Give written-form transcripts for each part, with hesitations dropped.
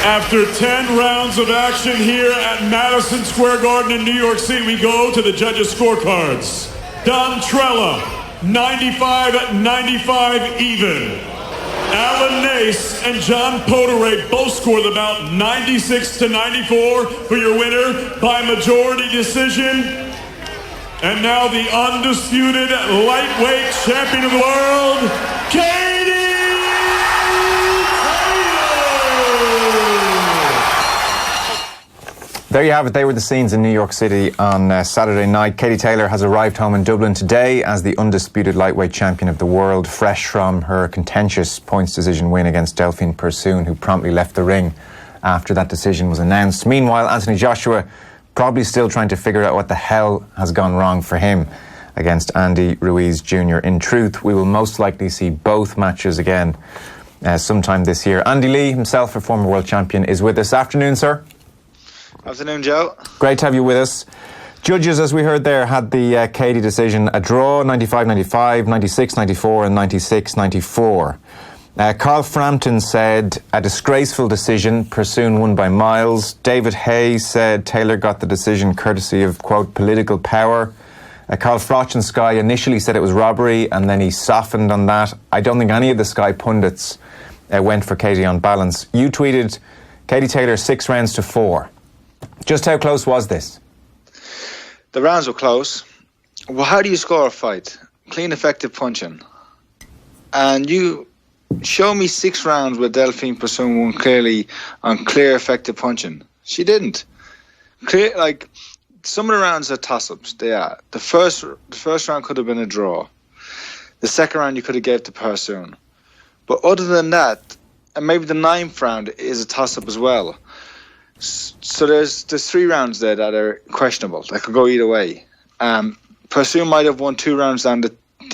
After 10 rounds of action here at Madison Square Garden in New York City, we go to the judges' scorecards. Don Trella, 95-95 even. Alan Nace and John Poteray both scored the bout 96-94 for your winner by majority decision. And now the undisputed lightweight champion of the world, Katie Taylor! There you have it. They were the scenes in New York City on Saturday night. Katie Taylor has arrived home in Dublin today as the undisputed lightweight champion of the world, fresh from her contentious points decision win against Delfine Persoon, who promptly left the ring after that decision was announced. Meanwhile, Anthony Joshua probably still trying to figure out what the hell has gone wrong for him against Andy Ruiz Jr. In truth, we will most likely see both matches again sometime this year. Andy Lee, himself a former world champion, is with us. Afternoon, sir. Afternoon, Joe. Great to have you with us. Judges, as we heard there, had the Katie decision a draw, 95-95, 96-94 and 96-94. Carl Frampton said a disgraceful decision, Persoon won by miles. David Hay said Taylor got the decision courtesy of, quote, political power. Carl Froch and Sky initially said it was robbery and then he softened on that. I don't think any of the Sky pundits went for Katie on balance. You tweeted Katie Taylor 6 rounds to 4. Just how close was this? The rounds were close. Well, how do you score a fight? Clean, effective punching. And you show me 6 rounds where Delfine Persoon won clearly on clear, effective punching. She didn't. Clear, like, some of the rounds are toss-ups. They are. The first round could have been a draw. The second round you could have gave to Persoon. But other than that, and maybe the 9th round is a toss-up as well. So there's 3 rounds there that are questionable. That could go either way. Persoon might have won 2 rounds down the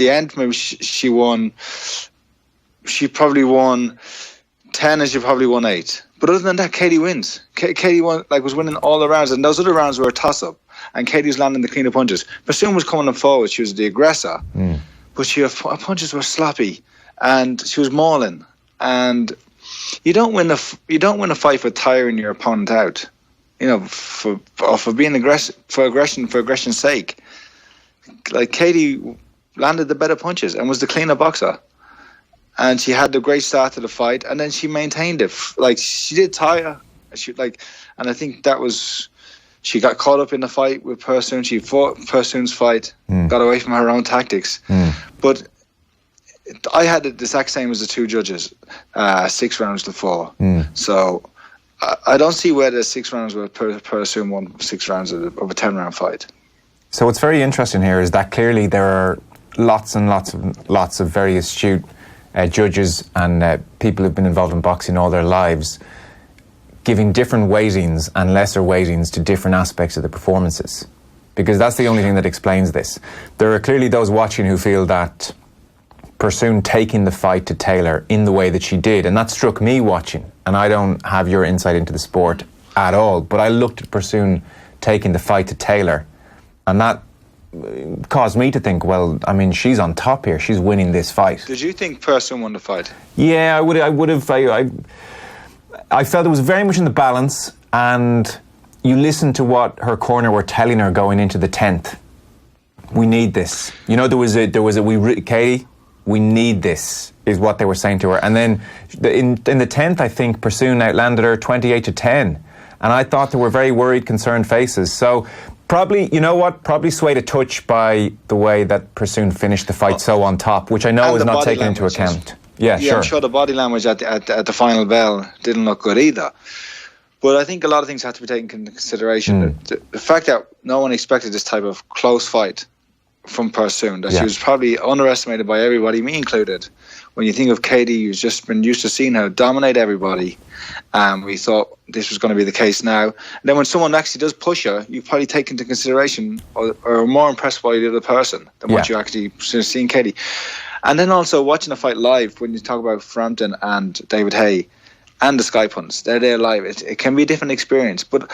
end. Maybe she won. She probably won 10 and she probably won 8. But other than that, Katie wins. Katie was winning all the rounds, and those other rounds were a toss-up. And Katie was landing the cleaner punches. Persoon was coming up forward. She was the aggressor, but her punches were sloppy, and she was mauling. And you don't win a fight for tiring your opponent out. You know, for being aggressive, for aggression's sake. Like, Katie landed the better punches and was the cleaner boxer. And she had the great start to the fight, and then she maintained it. Like, she did tire. And I think that was, she got caught up in the fight with Persoon. She fought Persoon's fight, got away from her own tactics. But I had it the exact same as the 2 judges, 6 rounds to 4. So I don't see where the 6 rounds where Persoon won 6 rounds of a 10-round fight. So what's very interesting here is that clearly there are lots and lots of very astute judges and people who've been involved in boxing all their lives giving different weightings and lesser weightings to different aspects of the performances, because that's the only thing that explains this. There are clearly those watching who feel that Persoon taking the fight to Taylor in the way that she did, and that struck me watching, and I don't have your insight into the sport at all, but I looked at Persoon taking the fight to Taylor, and that caused me to think, well, I mean, she's on top here. She's winning this fight. Did you think Persoon won the fight? Yeah, I would have. I felt it was very much in the balance, and you listen to what her corner were telling her going into the 10th. We need this. You know, Katie, we need this, is what they were saying to her. And then in the 10th, I think Persoon outlanded her 28-10. And I thought there were very worried, concerned faces. So probably, you know what, probably swayed a touch by the way that Persoon finished the fight so on top, which I know is not taken into account. Yeah, sure. I'm sure the body language at the final bell didn't look good either. But I think a lot of things have to be taken into consideration. The fact that no one expected this type of close fight from Persoon, that she was probably underestimated by everybody, me included. When you think of Katie, who's just been used to seeing her dominate everybody, we thought this was going to be the case now. And then when someone actually does push her, you probably take into consideration or are more impressed by the other person than what you actually seen Katie. And then also watching the fight live, when you talk about Frampton and David Hay and the Sky punts, they're there live. It can be a different experience. But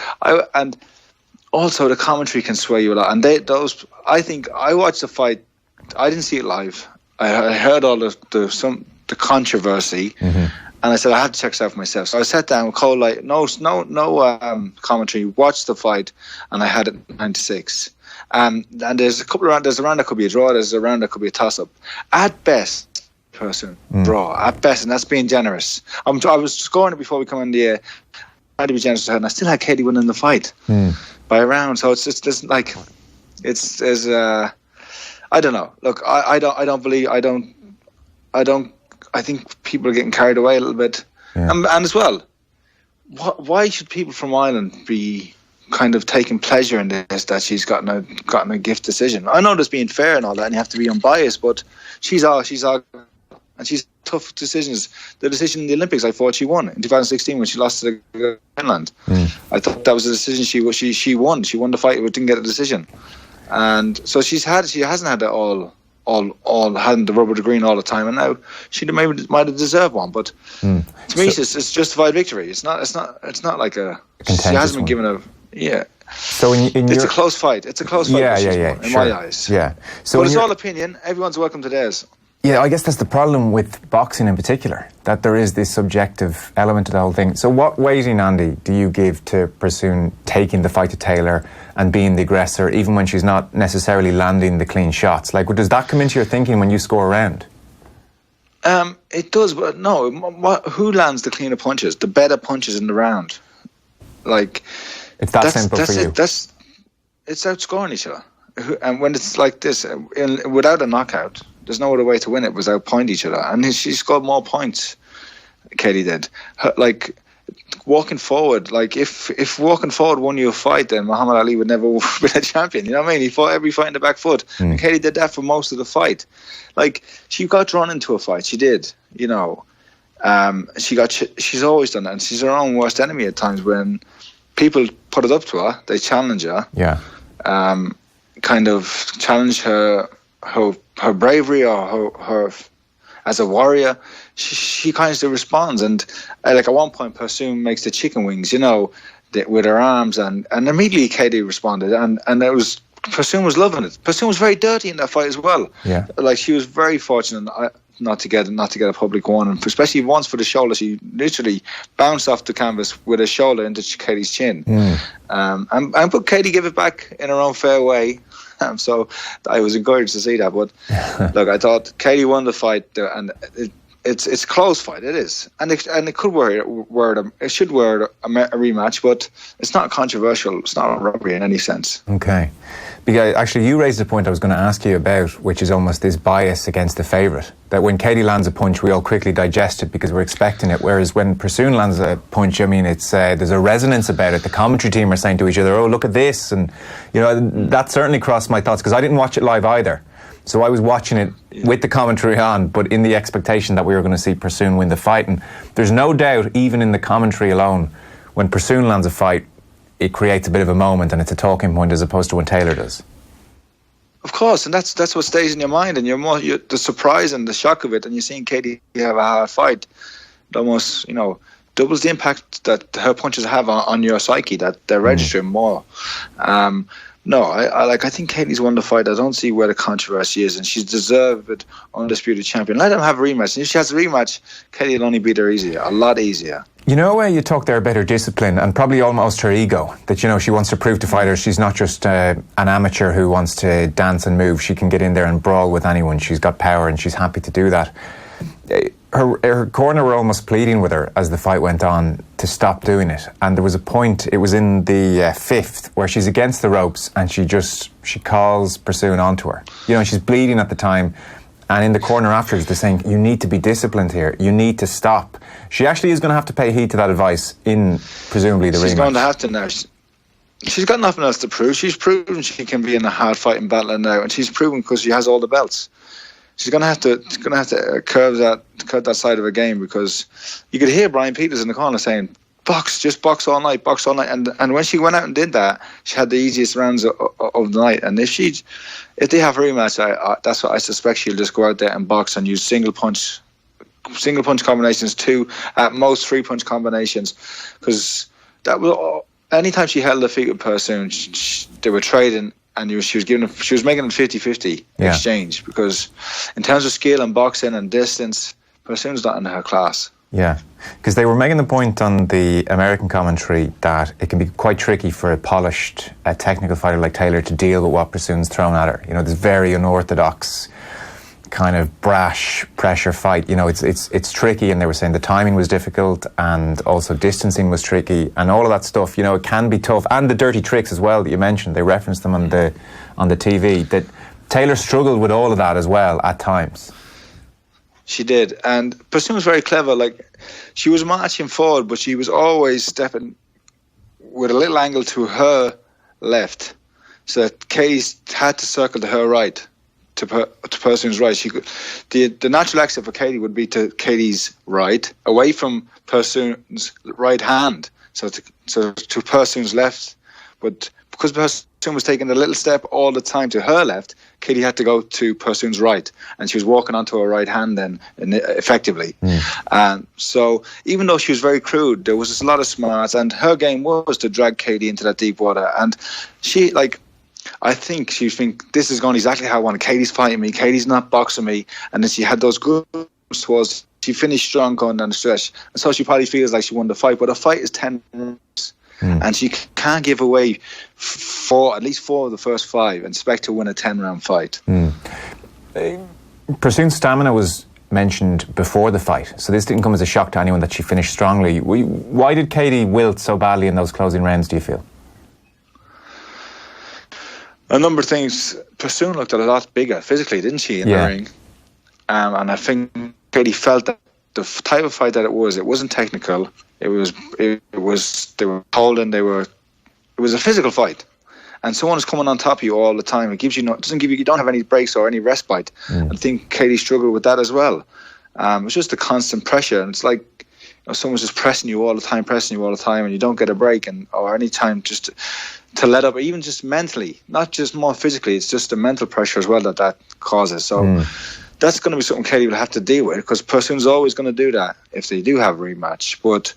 also the commentary can sway you a lot. And I think I watched the fight. I didn't see it live. I heard all the controversy, And I said, I have to check this out for myself. So I sat down with cold light, no commentary, watched the fight, and I had it 9-6. And there's a couple of rounds. There's a round that could be a draw. There's a round that could be a toss-up. At best, Persoon, draw. At best, and that's being generous. I was scoring it before we come in the air. I had to be generous to her, and I still had Katie winning the fight by a round. So it's just like, there's I don't know. Look, I think people are getting carried away a little bit, and as well, why should people from Ireland be kind of taking pleasure in this, that she's gotten a gift decision? I know there's being fair and all that, and you have to be unbiased, but she's all, and she's tough decisions. The decision in the Olympics, I thought she won in 2016 when she lost to Finland. I thought that was a decision she won. She won the fight, but didn't get a decision, and so she hasn't had it all hadn't the rubber to green all the time, and now she might have deserved one. But to me, it's justified victory. It's not like she hasn't been given a So it's a close fight. It's a close fight. In my eyes. Yeah. So but it's all opinion. Everyone's welcome to theirs. Yeah, I guess that's the problem with boxing in particular, that there is this subjective element to the whole thing. So what weighting, Andy, do you give to Persoon taking the fight to Taylor and being the aggressor, even when she's not necessarily landing the clean shots? Like, does that come into your thinking when you score a round? It does, but no. Who lands the cleaner punches? The better punches in the round. Like, it's that's simple for you. It's outscoring each other. And when it's like this, without a knockout, there's no other way to win it without point each other. And she scored more points, Katie did. Like, walking forward, like if walking forward won you a fight, then Muhammad Ali would never have been a champion. You know what I mean? He fought every fight in the back foot. And Katie did that for most of the fight. Like, she got drawn into a fight. She did, you know. She's always done that. And she's her own worst enemy at times when people put it up to her, they challenge her. Yeah. Kind of challenge her bravery or her as a warrior. She kind of responds, and like at one point Persoon makes the chicken wings, you know, with her arms, and immediately Katie responded, and it was, Persoon was loving it. Persoon was very dirty in that fight as well. Yeah, like she was very fortunate not to get a public one, and especially once for the shoulder, she literally bounced off the canvas with her shoulder into Katie's chin. But Katie gave it back in her own fair way. So I was encouraged to see that. But look, I thought Katie won the fight, and it's a close fight. It is, and it could it should wear a rematch, but it's not controversial. It's not a robbery in any sense. Okay, because actually you raised a point I was going to ask you about, which is almost this bias against the favourite. That when Katie lands a punch, we all quickly digest it because we're expecting it. Whereas when Persoon lands a punch, I mean, it's there's a resonance about it. The commentary team are saying to each other, "Oh, look at this," and you know that certainly crossed my thoughts because I didn't watch it live either. So I was watching it with the commentary on, but in the expectation that we were going to see Persoon win the fight. And there's no doubt, even in the commentary alone, when Persoon lands a fight, it creates a bit of a moment and it's a talking point as opposed to when Taylor does. Of course, and that's what stays in your mind, and you're the surprise and the shock of it, and you're seeing Katie have a hard fight. It almost, you know, doubles the impact that her punches have on your psyche, that they're registering more. No, I think Katie's won the fight. I don't see where the controversy is, and she's deserved undisputed champion. Let them have a rematch. And if she has a rematch, Katie will only beat her easier, a lot easier. You know where you talk there about her discipline and probably almost her ego, that, you know, she wants to prove to fighters she's not just an amateur who wants to dance and move. She can get in there and brawl with anyone. She's got power and she's happy to do that. Her corner were almost pleading with her as the fight went on to stop doing it, and there was a point, it was in the fifth, where she's against the ropes and she calls Persoon onto her. You know, she's bleeding at the time, and in the corner afterwards they're saying, you need to be disciplined here, you need to stop. She actually is going to have to pay heed to that advice in presumably the rematch. She's going to have to now. She's got nothing else to prove. She's proven she can be in a hard fighting battle now, and she's proven because she has all the belts. She's going to have to curve that side of her game, because you could hear Brian Peters in the corner saying, just box all night. And when she went out and did that, she had the easiest rounds of the night. And if they have a rematch, that's what I suspect, she'll just go out there and box and use single punch combinations, 2 at most 3 punch combinations, because that was anytime she held her feet with Persoon, they were trading. And she was making a 50-50 exchange, because in terms of skill and boxing and distance, Persoon's not in her class. Yeah, because they were making the point on the American commentary that it can be quite tricky for a polished technical fighter like Taylor to deal with what Persoon's thrown at her. You know, this very unorthodox kind of brash pressure fight. You know, it's tricky, and they were saying the timing was difficult and also distancing was tricky and all of that stuff. You know, it can be tough, and the dirty tricks as well that you mentioned. They referenced them on the TV. That Taylor struggled with all of that as well at times. She did, and Persoon was very clever. Like, she was marching forward, but she was always stepping with a little angle to her left, so that Katie had to circle to her right, to Persoon's right. She could, the natural exit for Katie would be to Katie's right, away from Persoon's right hand, so to Persoon's left. But because Persoon was taking a little step all the time to her left, Katie had to go to Persoon's right, and she was walking onto her right hand then, effectively. And so even though she was very crude, there was just a lot of smarts, and her game was to drag Katie into that deep water. And she, like, I think she think this is going exactly how I want it. Katie's fighting me, Katie's not boxing me. And then she had those good towards, she finished strong going down the stretch, and so she probably feels like she won the fight. But a fight is 10 rounds. And she can't give away at least four of the first five and expect to win a 10-round fight. Persoon's stamina was mentioned before the fight, so this didn't come as a shock to anyone that she finished strongly. Why did Katie wilt so badly in those closing rounds, do you feel? A number of things. Persoon looked a lot bigger physically, didn't she, in the ring? And I think Katie felt that the type of fight that it wasn't technical. It was they were holding, it was a physical fight, and someone is coming on top of you all the time. It gives you you don't have any breaks or any respite. I think Katie struggled with that as well. It's just the constant pressure, and it's like, someone's just pressing you all the time, and you don't get a break or any time just to let up, or even just mentally, not just more physically. It's just the mental pressure as well that causes. So. That's going to be something Katie will have to deal with, because Persoon's always going to do that if they do have a rematch. But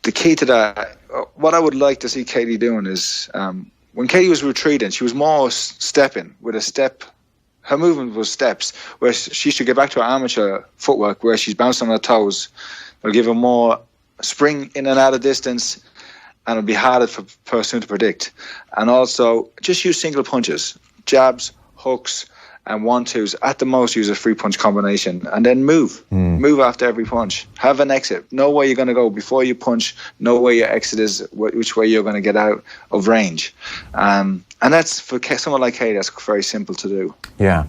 the key to that, what I would like to see Katie doing is, when Katie was retreating, she was more stepping with a step. Her movement was steps, where she should get back to her amateur footwork, where she's bouncing on her toes. It'll give her more spring in and out of distance, and it'll be harder for Persoon to predict. And also, just use single punches, jabs, hooks, and 1-2s. At the most, use a 3-punch combination, and then move after every punch. Have an exit. Know where you're going to go before you punch. Know where your exit is, which way you're going to get out of range. And that's, for someone like Katie, that's very simple to do. Yeah.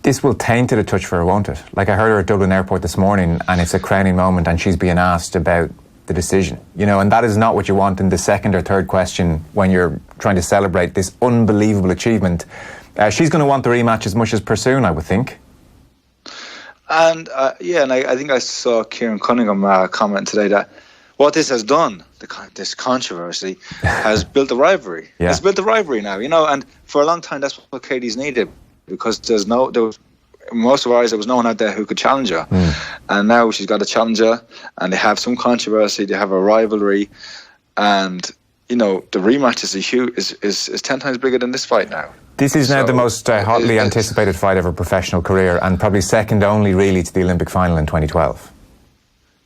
This will taint it a touch for her, won't it? Like, I heard her at Dublin Airport this morning, and it's a crowning moment, and she's being asked about the decision, and that is not what you want in the second or third question when you're trying to celebrate this unbelievable achievement. She's going to want the rematch as much as Persoon, I would think. And and I think I saw Kieran Cunningham comment today that what this has done, this controversy, has built a rivalry. It's built a rivalry now, and for a long time that's what Katie's needed, because in most of our eyes, there was no one out there who could challenge her. And now she's got a challenger, and they have some controversy, they have a rivalry, and the rematch is 10 times bigger than this fight now. This is now the most hotly anticipated fight of her professional career, and probably second only really to the Olympic final in 2012.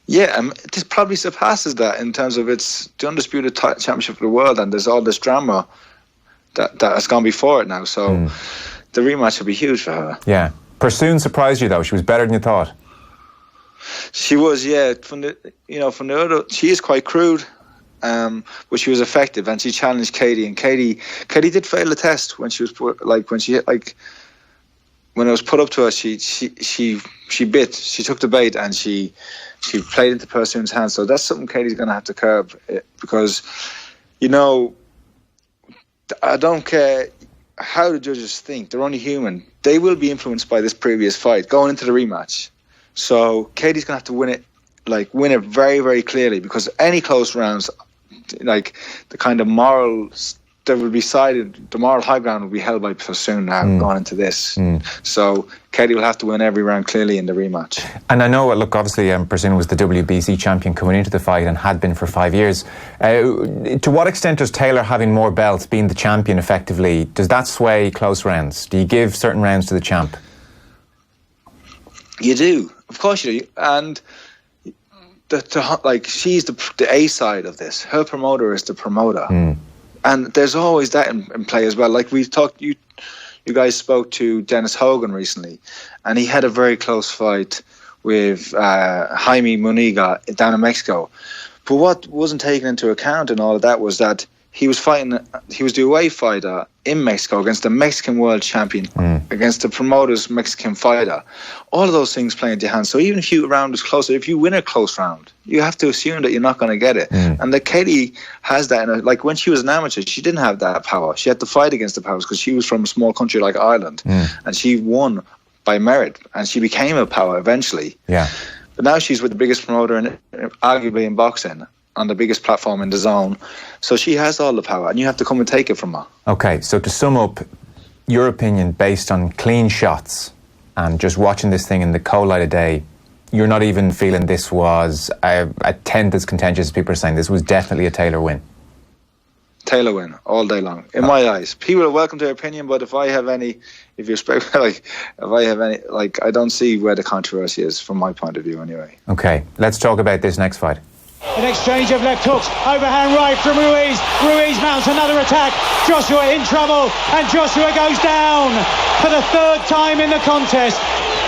Yeah, this probably surpasses that in terms of it's the undisputed championship of the world, and there's all this drama that has gone before it now. So the rematch will be huge for her. Yeah. Persoon surprised you, though. She was better than you thought. She was, yeah. From the other, she is quite crude, but she was effective, and she challenged Katie. And Katie did fail the test when she was when it was put up to her. She bit. She took the bait, and she played into Persoon's hands. So that's something Katie's going to have to curb, because I don't care how the judges think. They're only human. They will be influenced by this previous fight going into the rematch. So Katie's gonna have to win it very, very clearly, because any close rounds, like the kind of moral that will be sided, the moral high ground will be held by Persoon now going into this. So Katie will have to win every round clearly in the rematch. And I know, look, obviously Persoon was the WBC champion coming into the fight and had been for 5 years. To what extent does Taylor having more belts, being the champion effectively, does that sway close rounds? Do you give certain rounds to the champ? You do. Of course you do. And she's the A side of this. Her promoter is the promoter. And there's always that in play as well. Like we talked, you guys spoke to Dennis Hogan recently, and he had a very close fight with Jaime Muniga down in Mexico. But what wasn't taken into account in all of that was that he was the away fighter in Mexico against the Mexican world champion, against the promoter's Mexican fighter. All of those things play into your hands. So even if a round is closer, if you win a close round, you have to assume that you're not going to get it. And that Katie has that. Like when she was an amateur, she didn't have that power. She had to fight against the powers because she was from a small country like Ireland, and she won by merit, and she became a power eventually. Yeah. But now she's with the biggest promoter, arguably in boxing, on the biggest platform in the zone. So she has all the power, and you have to come and take it from her. Okay, so to sum up, your opinion based on clean shots and just watching this thing in the cold light of day, you're not even feeling this was a tenth as contentious as people are saying. This was definitely a Taylor win. Taylor win all day long, in my eyes. People are welcome to their opinion, but if I have any, I don't see where the controversy is from my point of view anyway. Okay, let's talk about this next fight. An exchange of left hooks, overhand right from Ruiz. Ruiz mounts another attack. Joshua in trouble, and Joshua goes down for the third time in the contest.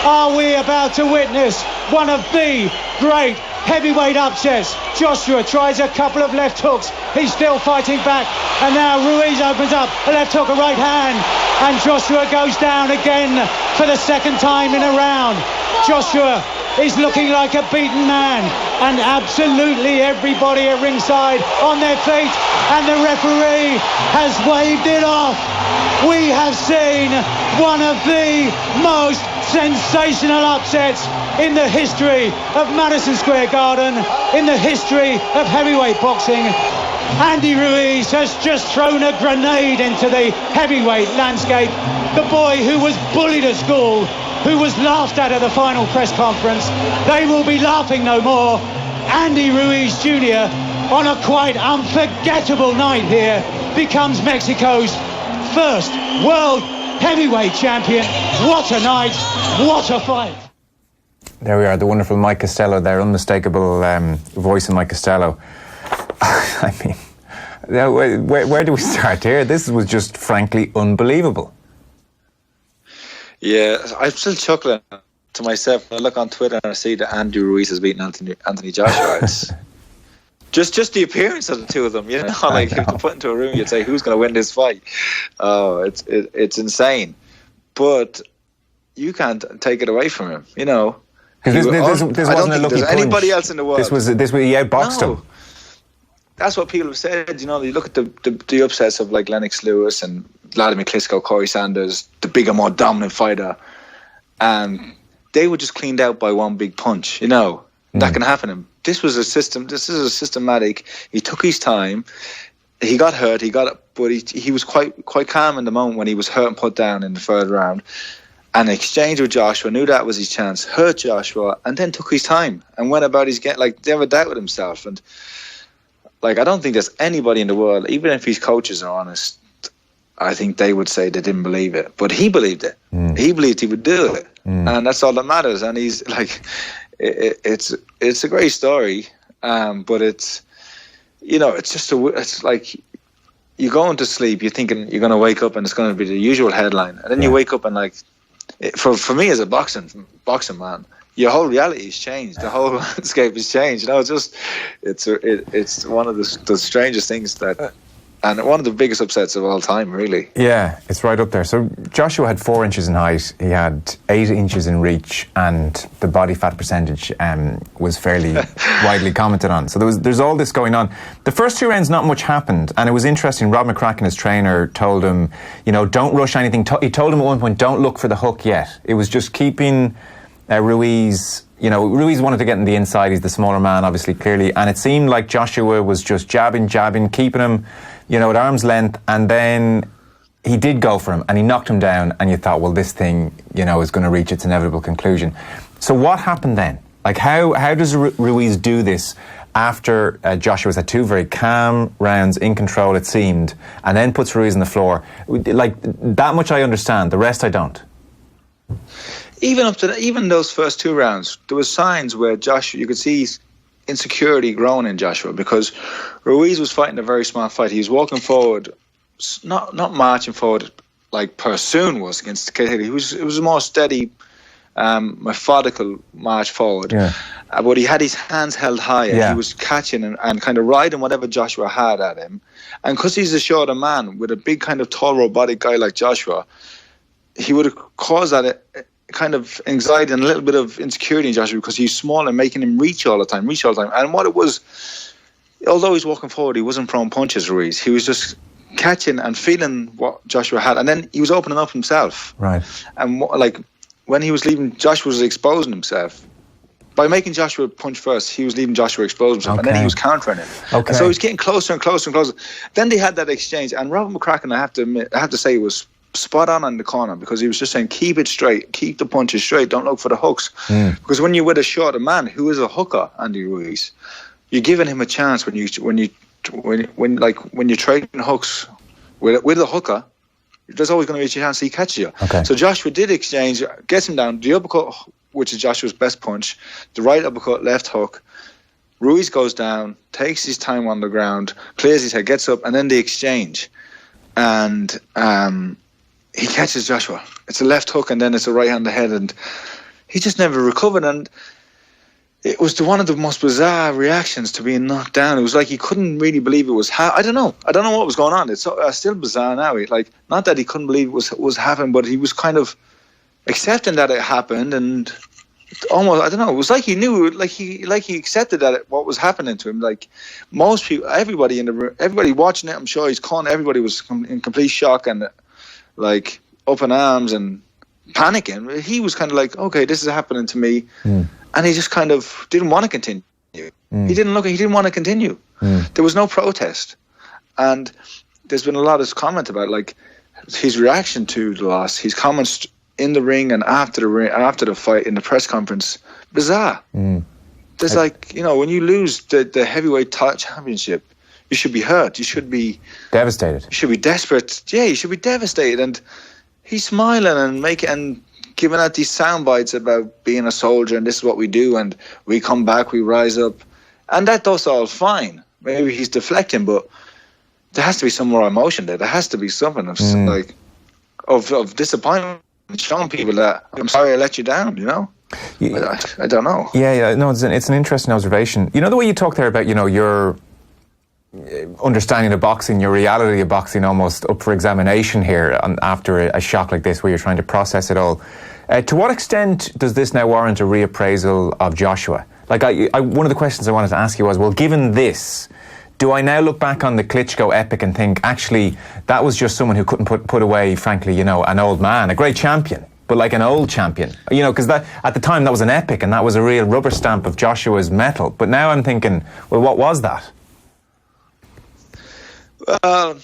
Are we about to witness one of the great heavyweight upsets? Joshua tries a couple of left hooks. He's still fighting back, and now Ruiz opens up a left hook, a right hand, and Joshua goes down again for the second time in a round. Joshua is looking like a beaten man, and absolutely everybody at ringside on their feet, and the referee has waved it off. We have seen one of the most sensational upsets in the history of Madison Square Garden, in the history of heavyweight boxing. Andy Ruiz has just thrown a grenade into the heavyweight landscape. The boy who was bullied at school, who was laughed at the final press conference, they will be laughing no more. Andy Ruiz Jr, on a quite unforgettable night here, becomes Mexico's first world heavyweight champion. What a night, what a fight. There we are, the wonderful Mike Costello there, unmistakable voice of Mike Costello. I mean, where do we start here? This was just frankly unbelievable. Yeah, I'm still chuckling to myself. I look on Twitter and I see that Andy Ruiz has beaten Anthony Joshua. It's just the appearance of the two of them, you know, like if you put into a room, you'd say, who's going to win this fight? Oh, it's insane. But you can't take it away from him, you know. Because this wasn't a lucky punch. Anybody else in the world. This was he outboxed him. That's what people have said. You know, you look at the upsets of like Lennox Lewis and Vladimir Klitschko, Corey Sanders, the bigger, more dominant fighter, and they were just cleaned out by one big punch. You know, that can happen to him. This was a system. This is a systematic. He took his time. He got hurt. But he was quite calm in the moment when he was hurt and put down in the third round. And exchanged with Joshua, knew that was his chance, hurt Joshua, and then took his time and went about his game. Like, never doubted himself. And like, I don't think there's anybody in the world, even if his coaches are honest, I think they would say they didn't believe it. But he believed it. He believed he would do it. And that's all that matters. And he's like, it's a great story. But it's, you know, it's like you're going to sleep, you're thinking you're going to wake up and it's going to be the usual headline. And then you wake up and like, for me as a boxing man, your whole reality has changed. The whole landscape has changed. You know, it's one of the strangest things that, and one of the biggest upsets of all time, really. Yeah, it's right up there. So Joshua had 4 inches in height, he had 8 inches in reach, and the body fat percentage was fairly widely commented on. So there's all this going on. The first 2 rounds, not much happened, and it was interesting. Rob McCracken, his trainer, told him, you know, don't rush anything. He told him at one point, don't look for the hook yet. It was just keeping Ruiz. You know, Ruiz wanted to get in the inside. He's the smaller man, obviously, clearly, and it seemed like Joshua was just jabbing, keeping him, you know, at arm's length, and then he did go for him and he knocked him down, and you thought, well, this thing, you know, is going to reach its inevitable conclusion. So what happened then? Like, how does Ruiz do this after Joshua's had 2 very calm rounds, in control, it seemed, and then puts Ruiz on the floor? Like, that much I understand, the rest I don't. even those first 2 rounds, there was signs where Joshua, you could see insecurity growing in Joshua, because Ruiz was fighting a very smart fight. He was walking forward, not marching forward like Persoon was against Katie. It was a more steady, methodical march forward. Yeah. But he had his hands held high, and Yeah. he was catching and kind of riding whatever Joshua had at him. And because he's a shorter man with a big kind of tall robotic guy like Joshua, he would have caused that kind of anxiety and a little bit of insecurity in Joshua, because he's small and making him reach all the time. And what it was, although he's walking forward, he wasn't throwing punches, Ruiz. He was just catching and feeling what Joshua had, and then he was opening up himself. Right. And like when he was leaving, Joshua was exposing himself. By making Joshua punch first, he was leaving Joshua expose himself, and then he was countering it. Okay. And so he was getting closer and closer and closer. Then they had that exchange, and Robert McCracken, I have to say, was spot on the corner, because he was just saying, keep it straight, keep the punches straight, don't look for the hooks. Because when you're with a shorter man who is a hooker, Andy Ruiz, you're giving him a chance when you're trading hooks with a hooker. There's always going to be a chance he catches you. Okay. So Joshua did exchange, gets him down, the uppercut, which is Joshua's best punch, the right uppercut, left hook. Ruiz goes down, takes his time on the ground, clears his head, gets up, and then they exchange. And he catches Joshua. It's a left hook, and then it's a right hand to head, and he just never recovered. And it was one of the most bizarre reactions to being knocked down. It was like he couldn't really believe it was. I don't know what was going on. It's still bizarre now. Not that he couldn't believe it was happening, but he was kind of accepting that it happened, and almost, I don't know, it was like he knew, like he accepted that what was happening to him. Like most people, everybody watching it, I'm sure he's calling. Everybody was in complete shock and like up in arms and panicking. He was kind of like, okay, this is happening to me, and he just kind of didn't want to continue. He didn't want to continue. There was no protest, and there's been a lot of comment about like his reaction to the loss, his comments in the ring and after the fight in the press conference. Bizarre. There's like, when you lose the heavyweight championship, you should be hurt. You should be devastated. You should be desperate. Yeah, you should be devastated. And he's smiling and giving out these sound bites about being a soldier and this is what we do and we come back, we rise up. And that's all fine. Maybe he's deflecting, but there has to be some more emotion there. There has to be something of disappointment, showing people that I'm sorry I let you down, I don't know. Yeah, no, it's an interesting observation. The way you talk there about, your understanding of boxing, your reality of boxing almost up for examination here after a shock like this where you're trying to process it all. To what extent does this now warrant a reappraisal of Joshua? Like, one of the questions I wanted to ask you was, well, given this, do I now look back on the Klitschko epic and think, actually, that was just someone who couldn't put away, frankly, an old man, a great champion, but like an old champion, because that at the time that was an epic and that was a real rubber stamp of Joshua's mettle. But now I'm thinking, well, what was that? Well,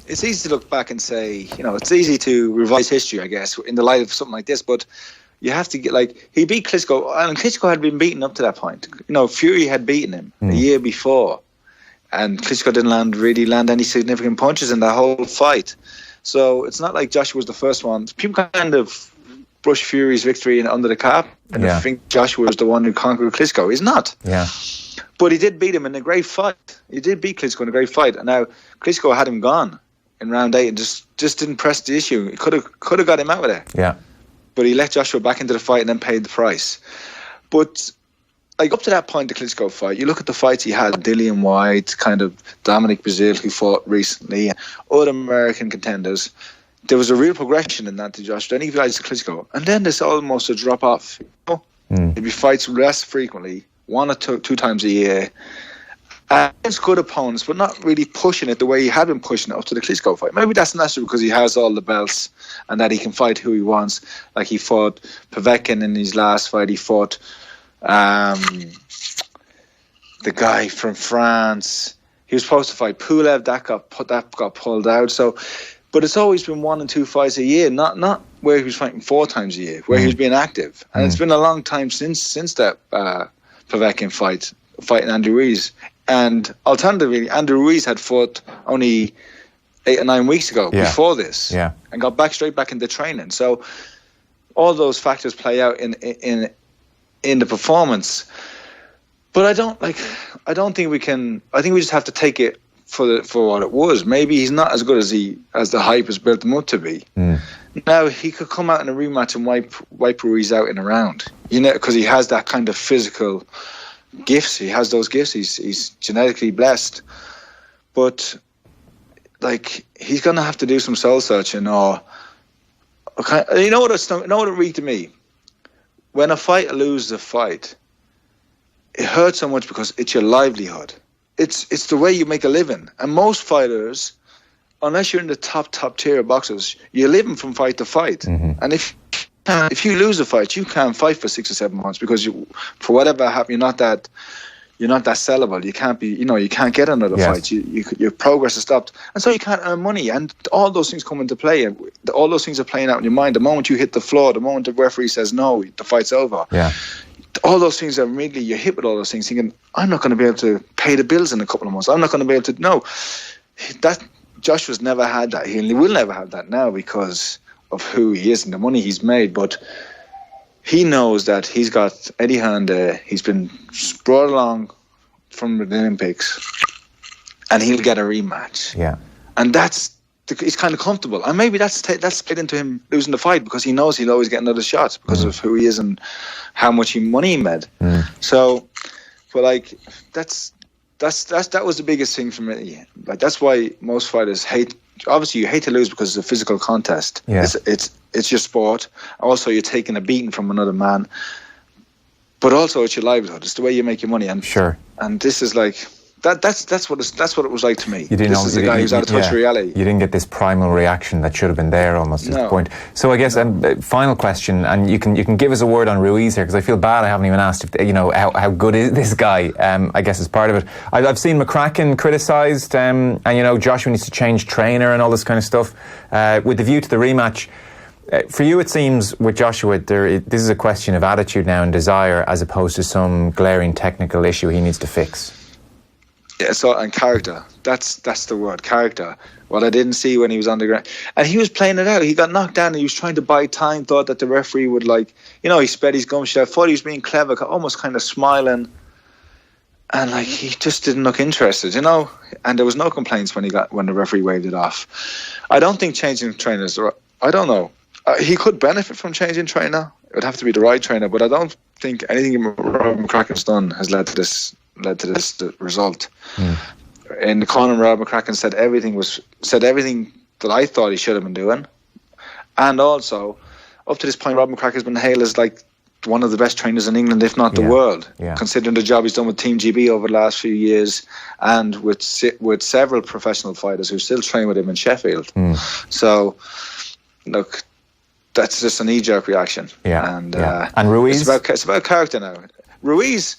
it's easy to look back and say, it's easy to revise history, I guess, in the light of something like this. But you have to he beat Klitschko, and Klitschko had been beaten up to that point. Fury had beaten him a year before, and Klitschko didn't really land any significant punches in that whole fight. So it's not like Joshua was the first one. People kind of brush Fury's victory under the cap and think Joshua was the one who conquered Klitschko. He's not. Yeah. But he did beat him in a great fight. He did beat Klitschko in a great fight. And now Klitschko had him gone in round 8 and just didn't press the issue. He could have got him out of there. Yeah. But he let Joshua back into the fight and then paid the price. But up to that point, the Klitschko fight, you look at the fights he had, Dillian White, kind of Dominic Breazeale, who fought recently, other American contenders. There was a real progression in that to Joshua. Then he fights Klitschko. And then there's almost a drop off. There'd be fights less frequently, 1 or 2 times a year. Against good opponents, but not really pushing it the way he had been pushing it up to the Klitschko fight. Maybe that's necessary because he has all the belts and that he can fight who he wants. Like he fought Povetkin in his last fight. He fought the guy from France. He was supposed to fight Pulev. That got pulled out. So, but it's always been 1 and 2 fights a year, not where he was fighting 4 times a year, where he was being active. And it's been a long time since that Povetkin fighting Andy Ruiz. And alternatively, Andy Ruiz had fought only 8 or 9 weeks ago before this, and got straight back into training. So all those factors play out in the performance. But I don't think we can. I think we just have to take it for what it was. Maybe he's not as good as the hype has built him up to be. Now he could come out in a rematch and wipe Ruiz out in a round. Because he has that kind of physical gifts. He has those gifts. He's genetically blessed. But he's gonna have to do some soul searching, or you know what it reeked to me? When a fighter loses a fight, it hurts so much because it's your livelihood. It's the way you make a living. And most fighters, unless you're in the top tier of boxers, you're living from fight to fight. And if you lose a fight, you can't fight for 6 or 7 months because for whatever happened, you're not that sellable. You can't be, you can't get another fight. Your progress is stopped, and so you can't earn money. And all those things come into play. All those things are playing out in your mind. The moment you hit the floor, the moment the referee says no, the fight's over. Yeah. All those things are immediately, you're hit with all those things, thinking, I'm not going to be able to pay the bills in a couple of months. I'm not going to be able to. No, that Joshua's never had that. He will never have that now because of who he is and the money he's made. But he knows that he's got Eddie Hearn there. He's been brought along from the Olympics, and he'll get a rematch. Yeah, and he's kind of comfortable, and maybe that's played into him losing the fight because he knows he'll always get another shot because of who he is and how much money he made. So, but that was the biggest thing for me. That's why most fighters hate. Obviously, you hate to lose because it's a physical contest. Yeah. It's your sport. Also, you're taking a beating from another man. But also, it's your livelihood. It's the way you make your money. And sure. And this is that's what it was like to me. This is a guy who's out of touch with reality. You didn't get this primal reaction that should have been there almost at the point. So I guess final question, and you can give us a word on Ruiz here because I feel bad I haven't even asked how good is this guy. I guess as part of it, I've seen McCracken criticised, and Joshua needs to change trainer and all this kind of stuff with the view to the rematch. For you, it seems with Joshua, this is a question of attitude now and desire, as opposed to some glaring technical issue he needs to fix. Yeah, and character. That's the word, character. What I didn't see when he was on the ground, and he was playing it out. He got knocked down, and he was trying to buy time. Thought that the referee would he sped his gum shut. Thought he was being clever, almost kind of smiling, and he just didn't look interested, And there was no complaints when the referee waved it off. I don't think changing trainers. I don't know. He could benefit from changing trainer. It would have to be the right trainer, but I don't think anything Rob McCracken's done has led to this result. In the corner, Rob McCracken said everything that I thought he should have been doing, and also up to this point, Rob McCracken has been hailed as one of the best trainers in England, if not the world, considering the job he's done with Team GB over the last few years, and with several professional fighters who still train with him in Sheffield. So, look. That's just a knee-jerk reaction. Yeah, and Ruiz? It's about character now. Ruiz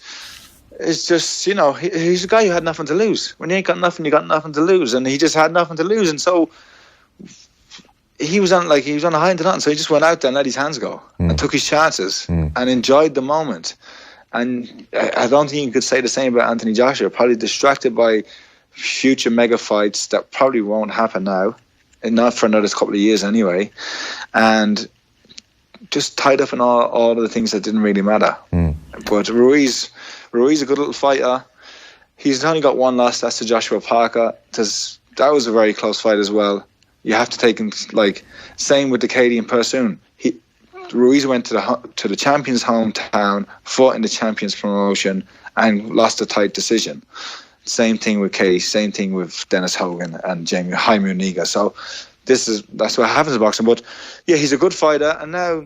is just, he's a guy who had nothing to lose. When you ain't got nothing, you got nothing to lose. And he just had nothing to lose. And so he was on a high into nothing. So he just went out there and let his hands go and took his chances and enjoyed the moment. And I don't think you could say the same about Anthony Joshua. Probably distracted by future mega fights that probably won't happen now. And not for another couple of years anyway, and just tied up in all of the things that didn't really matter. But Ruiz a good little fighter. He's only got one loss. That's to Joshua Parker. That was a very close fight as well. You have to take him same with the Delfine Persoon. Ruiz went to the champion's hometown, fought in the champion's promotion, and lost a tight decision. Same thing with Katie, same thing with Dennis Hogan and Jaime Muniga. So that's what happens in boxing. But yeah, he's a good fighter, and now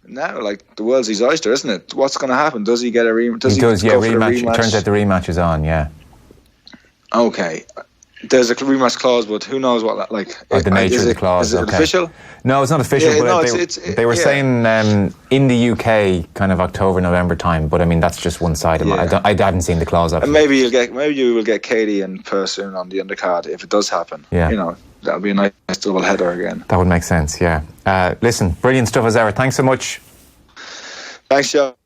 the world's his oyster, isn't it? What's going to happen? Does he get a rematch? He does, rematch. It turns out the rematch is on, yeah. Okay. There's a rematch clause, but who knows what the nature of the clause. Is it official? No, it's not official. Yeah, but they were saying in the UK, kind of October, November time. But I mean, that's just one side. I haven't seen the clause. And maybe you will get Katie and Persoon on the undercard if it does happen. Yeah, that would be a nice double header again. That would make sense. Yeah. Listen, brilliant stuff as ever. Thanks so much. Thanks, Joe.